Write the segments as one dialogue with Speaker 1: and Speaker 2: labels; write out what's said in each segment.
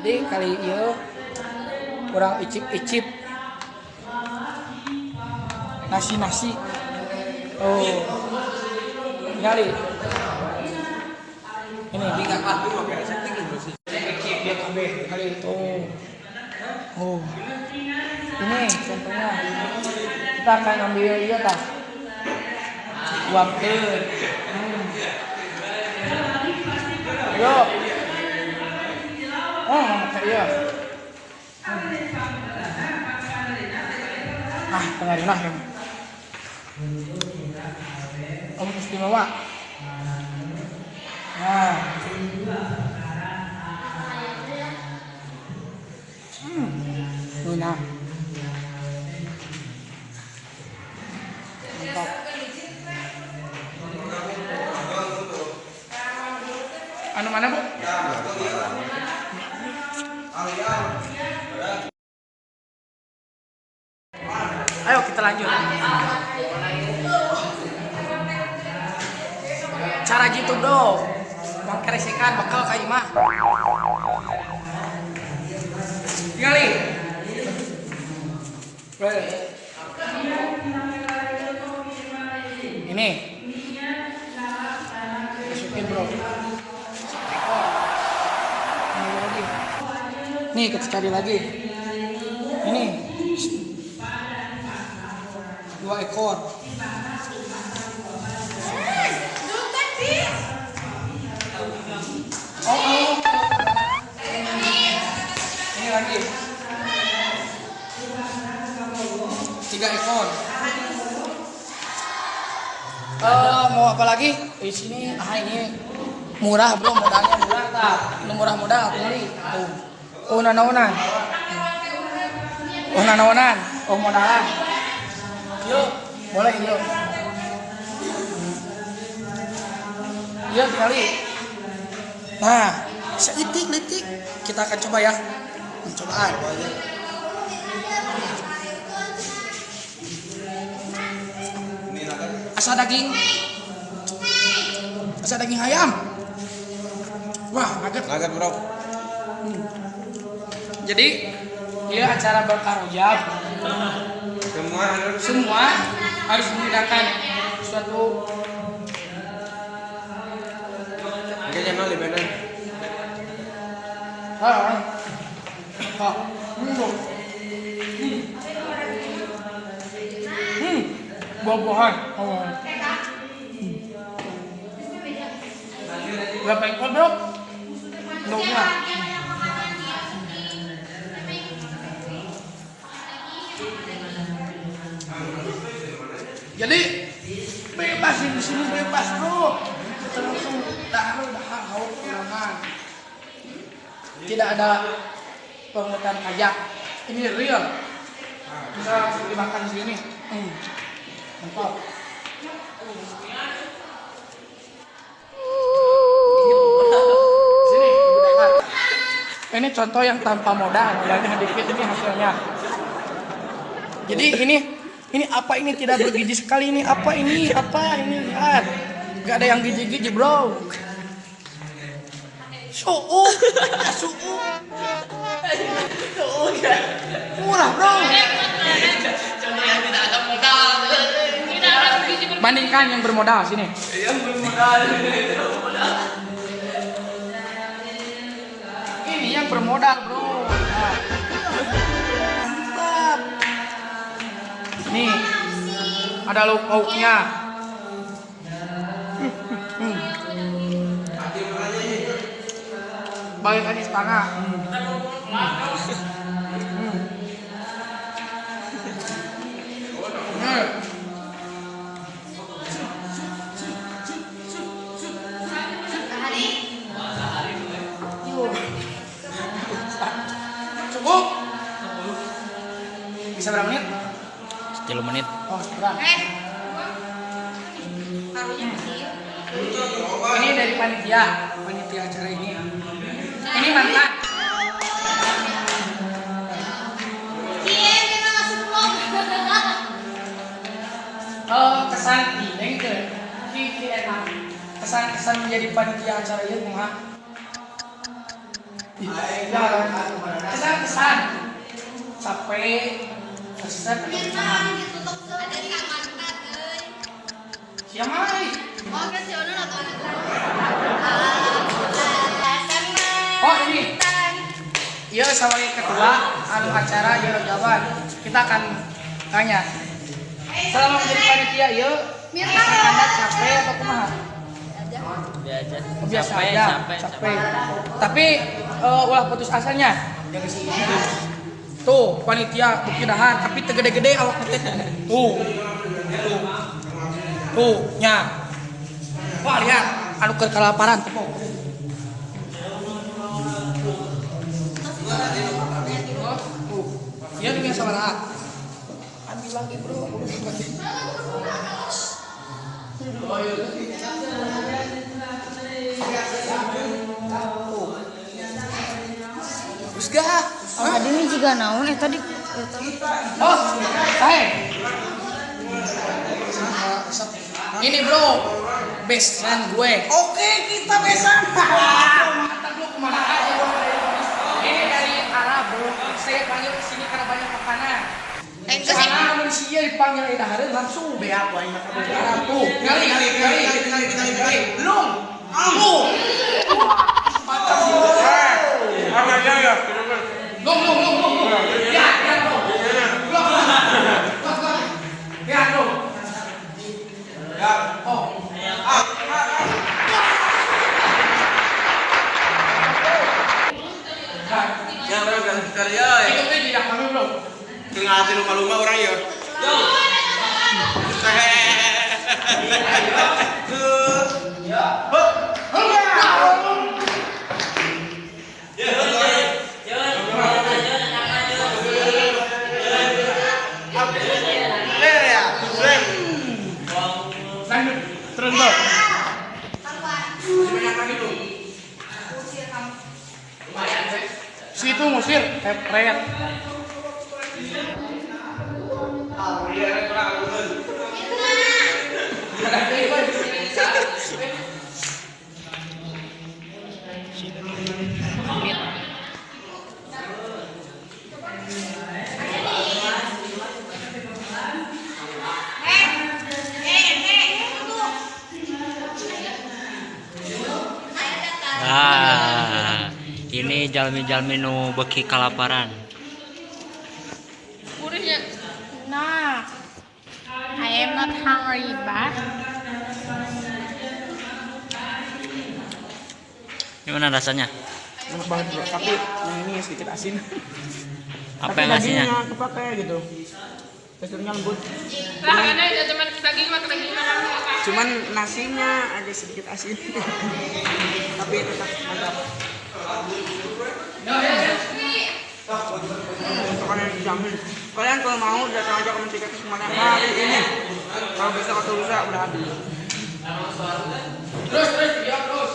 Speaker 1: Jadi kali ieu kurang icip-icip nasi. Oh. Kali. Ini
Speaker 2: enggak padu oke, setting itu sih.
Speaker 1: icip dia kabeh kali itu. Oh. Ini contohnya. Kita akan ambil ieu tah. Uapkeun. Yo. Oh, kayak iya. Pengaruh ya. Kamu istimewa. Nah. Nah. Mantap. Anu mana, Bu? Ayo kita lanjut. Cara gitu bro, uang keresekan bakal kayak mah. Tinggali. Ini. Masukin bro. Ini lagi. Nih kita cari lagi. Ini. 2 ekor. Oh. Ini lagi. 3 ekor. Mau apa lagi? Di sini ini murah bro, modalnya murah tak? Murah kali. Oh nanaonan. Oh modalan. Yuk, boleh yuk. Yuk kali. Nah, selitik. Kita akan coba ya. Pencobaan. Asa daging ayam. Wah, nugget
Speaker 2: bro.
Speaker 1: Jadi, dia acara berkarujab. Semua harus menggunakan suatu
Speaker 2: Kayaknya mal benar.
Speaker 1: Buah-buahan. Berapa ekor bro? 2. Jadi bebas di sini bebas bro. Kita langsung dahar pulangan. Tidak ada pungutan pajak. Ini real. Bisa dimakan di sini. Mantap. Sini, Ibu Dekat. Ini contoh yang tanpa modalnya dikit ini hasilnya. Jadi ini apa ini tidak bergizi sekali ini apa ini lihat nggak ada yang gizi bro. Suhu murah bro.
Speaker 3: Contoh yang tidak ada modal.
Speaker 1: Bandingkan yang bermodal sini.
Speaker 3: Yang bermodal.
Speaker 1: Ini yang bermodal bro. Mantap. Nih ada lauknya. Balik lagi setengah. Cukup. Bisa berapa menit?
Speaker 4: 10 menit.
Speaker 1: Oh, kurang. Ini dari panitia acara ini. Ini mantan. Kesan ini ke kesan menjadi panitia acara ini mah. Ya, kesan capek, kesan siapa mai? Oh ini, iya sebagai ketua anu acara ya jawaban kita akan tanya. Selama menjadi panitia, ya Anda capek atau kumaha? Biasa aja, capek. Tapi ulah putus asanya. Tuh, panitia bukti dahan, tapi tegede-gede awak teh. Tuh, nya. Wah, lihat, anu keur kalaparan teh. Iya dengan sabaraha. Ambil lagi, Bro. Gah,
Speaker 4: ini juga naon tadi.
Speaker 1: oh, hai. Ini bro, best friend gue. Oke, kita besan. Mantap lu kemana aja? Ini dari Arab bro. Saya panggil ke sini karena banyak makanan. Karena manusia dipanggil edahareun langsung beak wae maka Arab tuh. Kali. Belum. Ambu. Mantap sih.
Speaker 2: Ya.
Speaker 1: Gong. Ya, dong. Ya, dong. Ya. Oh.
Speaker 2: Ya, udah sekali ya.
Speaker 1: Itu teh tidak kami belum.
Speaker 2: Tinggal hati lumah-lumah orang ya. Yo.
Speaker 1: Terus bro. Situ musir, pepret.
Speaker 5: Ini jalmi-jalmi nu beki kalaparan.
Speaker 4: Urusnya. Nah, I am not hungry, but
Speaker 5: Gimana rasanya?
Speaker 1: Enak banget bro, tapi yang ini sedikit asin.
Speaker 5: Apa yang asinnya?
Speaker 1: Dagingnya kepake gitu. Teksturnya lembut. Cuman nasinya agak sedikit asin. Tapi tetap mantap. Makanan yang dijamin. Kalian kalau mau datang aja ke tiket semuanya hari ini. Kalau besok atau lusa udah habis. Terus.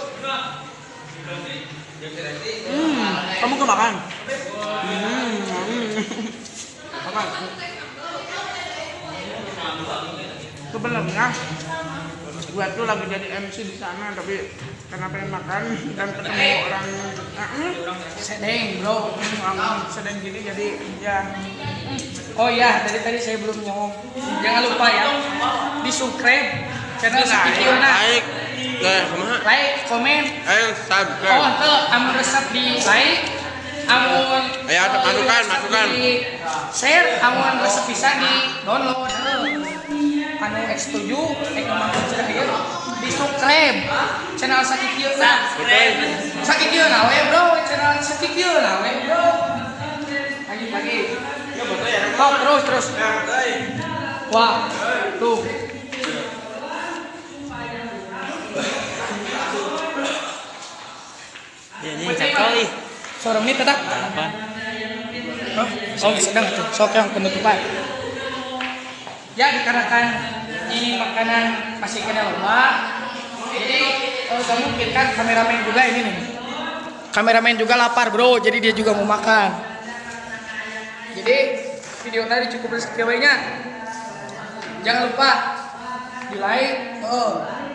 Speaker 1: Kamu kemakan? Makan. Sebenarnya gue tuh lagi jadi MC di sana, tapi karena pengen makan dan ketemu orang sedeng bro, sedeng gini jadi ya. Oh ya, tadi saya belum nyomong. Jangan lupa ya di subscribe channel Sekikiona. Like, komen.
Speaker 2: Ayo subscribe.
Speaker 1: Oh tuh, amun resep di like, amun
Speaker 2: Ayo masukan.
Speaker 1: di share, amun resep bisa di download. Anu X7, di subscribe channel Sekikiona. Sekikiona we bro, channel Sekikiona we bro. Pagi. Oh terus. Wah, tuh.
Speaker 5: Ini cakoli.
Speaker 1: Sorong ini tetap.
Speaker 5: Apa?
Speaker 1: Oh, sedang tuh. Sok yang penutupan. Ya dikarenakan ini makanan masih kena loba, jadi kamu pikirkan kameramen juga ini nih. Kameramen juga lapar bro, jadi dia juga mau makan. Jadi video tadi cukup sekian-nya. Jangan lupa di like,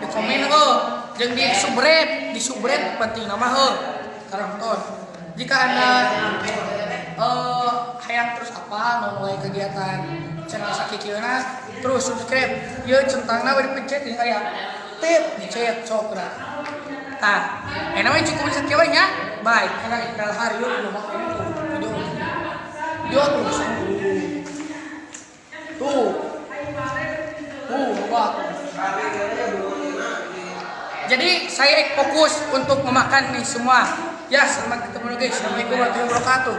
Speaker 1: di komen, jangan di subscribe penting nama karang ton. Jika Anda hayang terus apa mulai kegiatan channel Sakikieuna, terus subscribe. Ieu centangna we dipencet jeung aya tip dicet sok da. Tah, namanya cukup sekieu nya. Baik, karena ikal hari yuk belum pakai video. Video tuh. Tuh. Wah. Jadi saya fokus untuk memakan nih semua. Ya, selamat ketemu lagi. Assalamualaikum warahmatullahi wabarakatuh.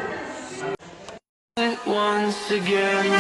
Speaker 6: Once again